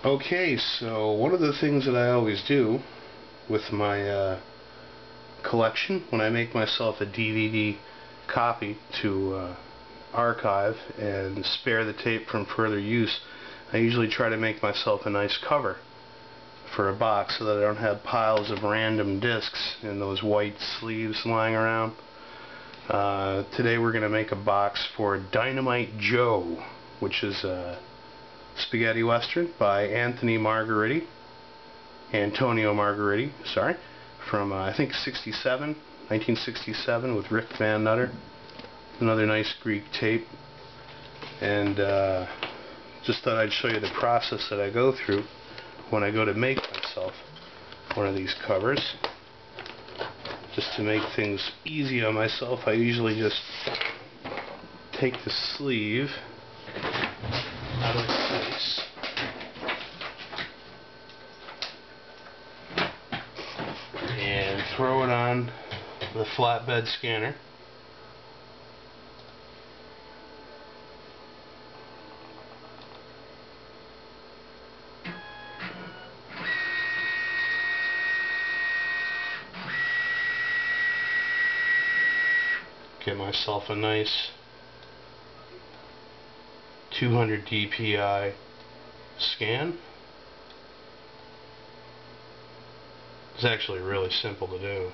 Okay, so one of the things that I always do with my collection, when I make myself a DVD copy to archive and spare the tape from further use, I usually try to make myself a nice cover for a box so that I don't have piles of random discs in those white sleeves lying around. Today we're going to make a box for Dynamite Joe, which is a spaghetti western by Antonio Margheriti, sorry, from I think 1967 with Rik Van Nutter. Another nice Greek tape, and just thought I'd show you the process that I go through when I go to make myself one of these covers. Just to make things easy on myself, I usually just take the sleeve out of the case and throw it on the flatbed scanner. Get myself a nice 200 dpi scan. It's actually really simple to do.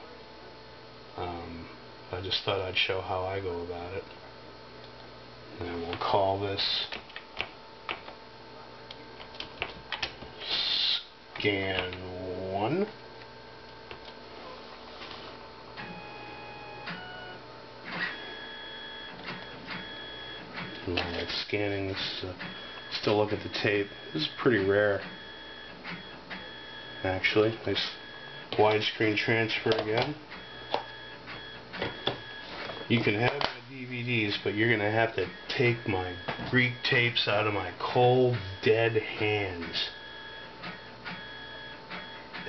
I just thought I'd show how I go about it. And we'll call this Scan 1. Like scanning this, still look at the tape. This is pretty rare, actually. Nice widescreen transfer again. You can have my DVDs, but you're gonna have to take my Greek tapes out of my cold, dead hands.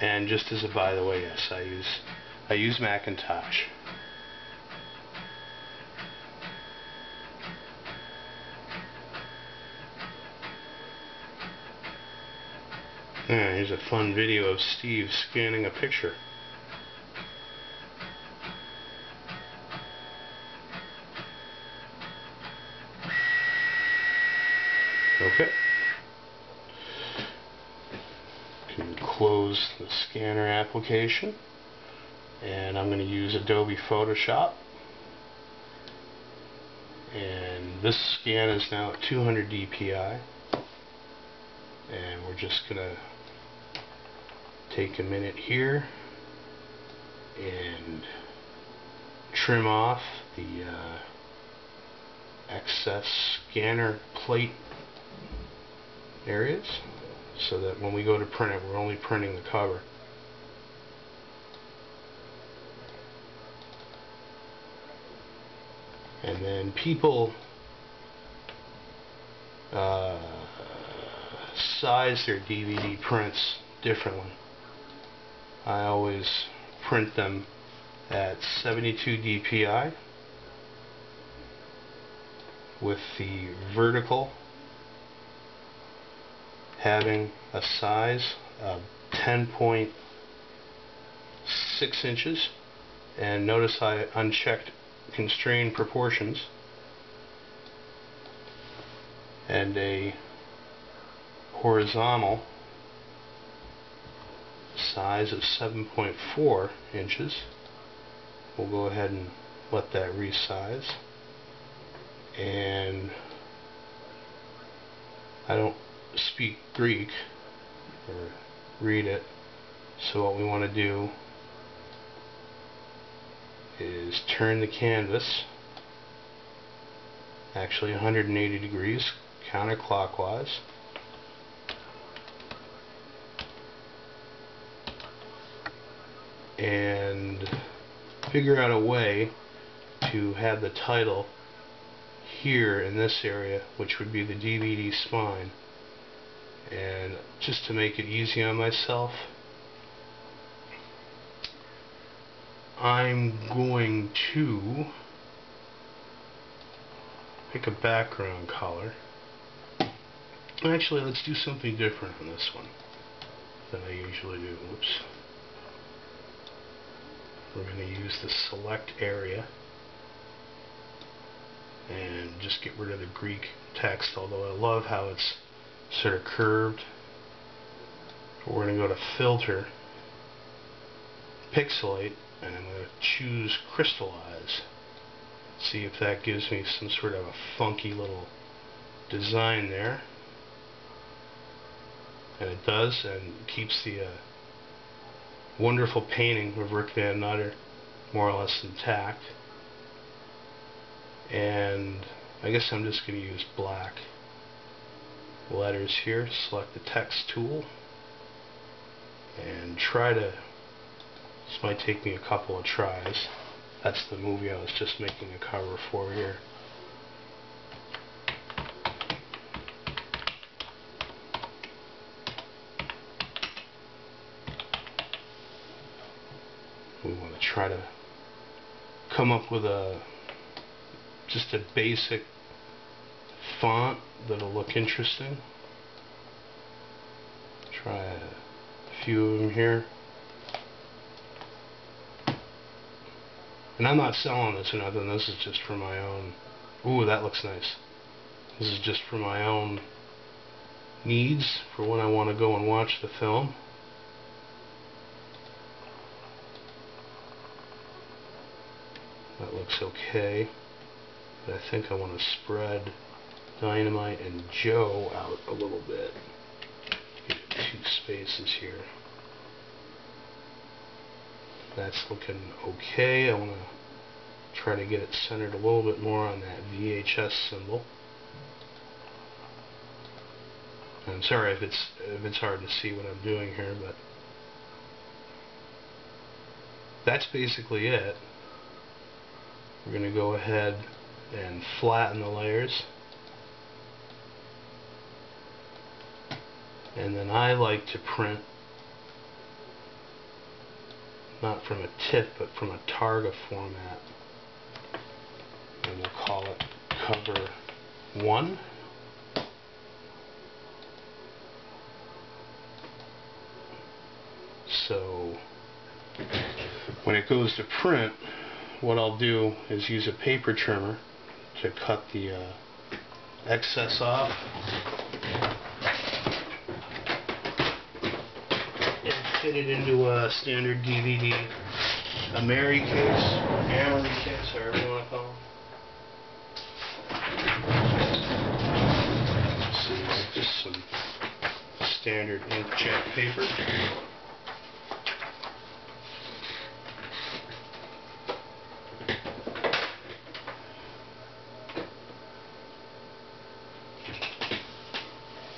And just as a by the way, yes, I use Macintosh. Here's a fun video of Steve scanning a picture. Okay. You can close the scanner application, and I'm going to use Adobe Photoshop. And this scan is now at 200 dpi, and we're just going to take a minute here and trim off the excess scanner plate areas so that when we go to print it, we're only printing the cover. And then people size their DVD prints differently. I always print them at 72 dpi with the vertical having a size of 10.6 inches, and notice I unchecked constrained proportions, and a horizontal size of 7.4 inches. We'll go ahead and let that resize. And I don't speak Greek or read it, so what we want to do is turn the canvas actually 180 degrees counterclockwise, and figure out a way to have the title here in this area, which would be the DVD spine. And just to make it easy on myself, I'm going to pick a background color Actually, let's do something different on this one than I usually do. Whoops. We're going to use the select area and just get rid of the Greek text, although I love how it's sort of curved. But we're going to go to Filter, Pixelate, and I'm going to choose Crystallize. See if that gives me some sort of a funky little design there. And it does, and keeps the wonderful painting of Rik Van Nutter more or less intact. And I guess I'm just going to use black letters here. Select the text tool and try to, this might take me a couple of tries. That's the movie I was just making a cover for here. We want to try to come up with just a basic font that'll look interesting. Try a few of them here. And I'm not selling this or nothing, this is just for my own. Ooh, that looks nice. This is just for my own needs, for when I want to go and watch the film. That looks okay, but I think I want to spread Dynamite and Joe out a little bit. Get 2 spaces here. That's looking okay. I want to try to get it centered a little bit more on that VHS symbol. I'm sorry if it's hard to see what I'm doing here, but that's basically it. We're going to go ahead and flatten the layers. And then I like to print not from a TIFF but from a Targa format. And we'll call it cover 1. So when it goes to print, what I'll do is use a paper trimmer to cut the excess off and fit it into a standard DVD Ameri case, or Ameri case, however you want to call them. This is just some standard inkjet paper.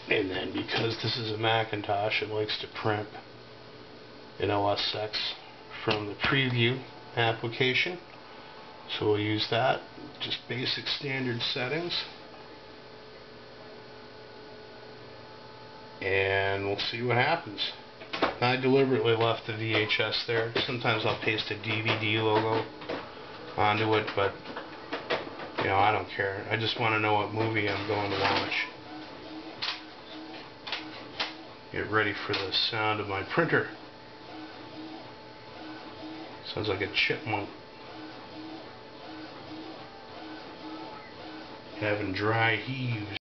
And then, because this is a Macintosh, it likes to print in OS X from the preview application. So we'll use that. Just basic standard settings. And we'll see what happens. I deliberately left the VHS there. Sometimes I'll paste a DVD logo onto it, but you know, I don't care. I just want to know what movie I'm going to watch. Get ready for the sound of my printer. Sounds like a chipmunk having dry heaves.